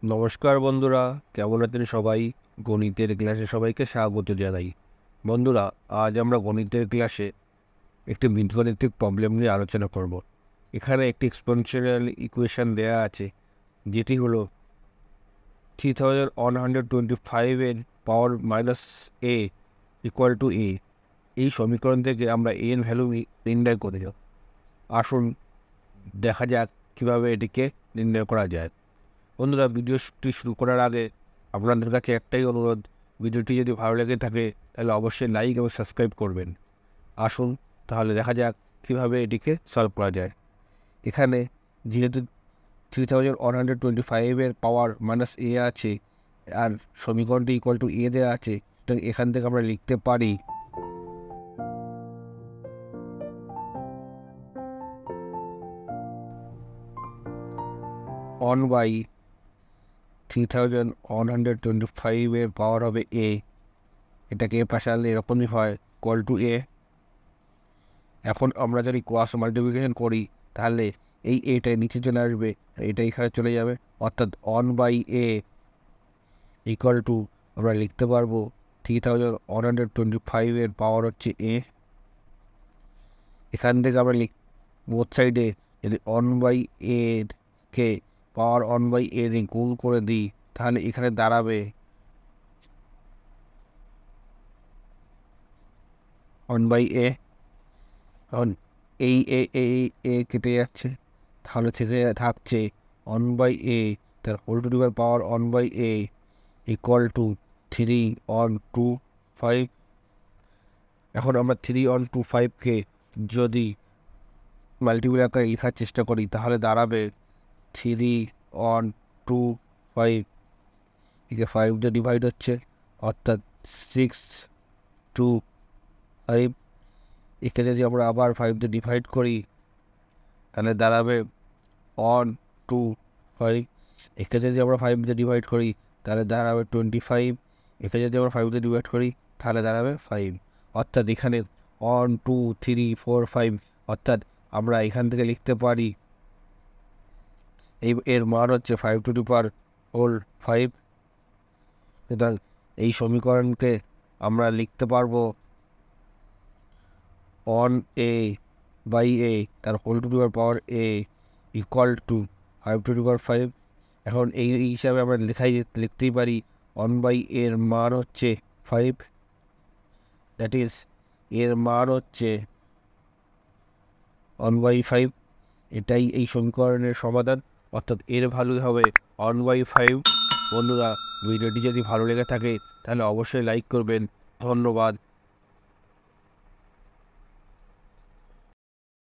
নমস্কার বন্ধুরা, কেমন আছেন সবাই? গণিতের ক্লাসে সবাইকে স্বাগত জানাই। বন্ধুরা, আজ আমরা গণিতের ক্লাসে একটি বীজগণিতিক প্রবলেম নিয়ে আলোচনা করব। এখানে একটি এক্সপোনেনশিয়াল ইকুয়েশন দেয়া আছে, যেটি হলো 3125 এর power minus A equal to A. এই সমীকরণ থেকে আমরা এ এর ভ্যালু নির্ণয় করে যাব। আসুন দেখা যাক কীভাবে এটিকে নির্ণয় করা যায়। বন্ধুরা, ভিডিওটি শুরু করার আগে আপনাদের কাছে একটাই অনুরোধ, ভিডিওটি যদি ভালো লেগে থাকে তাহলে অবশ্যই লাইক এবং সাবস্ক্রাইব করবেন। আসুন তাহলে দেখা যাক কীভাবে এটিকে সলভ করা যায়। এখানে যেহেতু 3125 পাওয়ার মাইনাস এ আছে আর সমীকরণটি ইকুয়াল টু এ দেওয়া আছে, সুতরাং এখান থেকে আমরা লিখতে পারি অন বাই 3125 পাওয়ার হবে এ, এটাকে এ পাশে আনলে এরকমই হয়, ইকুয়াল টু এ। এখন আমরা যদি ক্রস মাল্টিপ্লিকেশন করি তাহলে এই এটাই নিচে চলে আসবে, এটা এখানে চলে যাবে, অর্থাৎ one by a equal to আমরা লিখতে পারবো 3125 পাওয়ার হচ্ছে এ। এখান থেকে আমরা বোথ সাইডে যদি one by K power one by A দিয়ে গুণ করে দিই তাহলে এখানে দাঁড়াবে অন বাই এ। এখন এই এ কেটে যাচ্ছে, তাহলে থেকে থাকছে অন বাই এ তার whole to the power one by a equal to 3/25। এখন আমরা 3/25কে যদি মাল্টিপল আকারে লেখার চেষ্টা করি তাহলে দাঁড়াবে 3/25, একে 5 দিয়ে ডিভাইড হচ্ছে, অর্থাৎ 6/5। একে যদি আমরা আবার 5 দিয়ে ডিভাইড করি তাহলে দাঁড়াবে 1/25। একে যদি আমরা 5 দিয়ে ডিভাইড করি তাহলে দাঁড়াবে 25। একে যদি আমরা 5 দিয়ে ডিভাইড করি তাহলে দাঁড়াবে 5। অর্থাৎ এখানে 1 2 3 4 5, অর্থাৎ আমরা এখান থেকে লিখতে পারি এর মান হচ্ছে 5^5। সুতরাং এই সমীকরণকে আমরা লিখতে পারবো অন এ বাই এ তার whole to the power a equal to 5^5। এখন এই হিসাবে আমরা লিখতেই পারি অন বাই এর মান হচ্ছে 5, দ্যাট ইজ এর মান হচ্ছে 1/5। এটাই এই সমীকরণের সমাধান, অর্থাৎ এর ভ্যালু হবে 1/5। বন্ধুরা, ভিডিওটি যদি ভালো লেগে থাকে তাহলে অবশ্যই লাইক করবেন। ধন্যবাদ।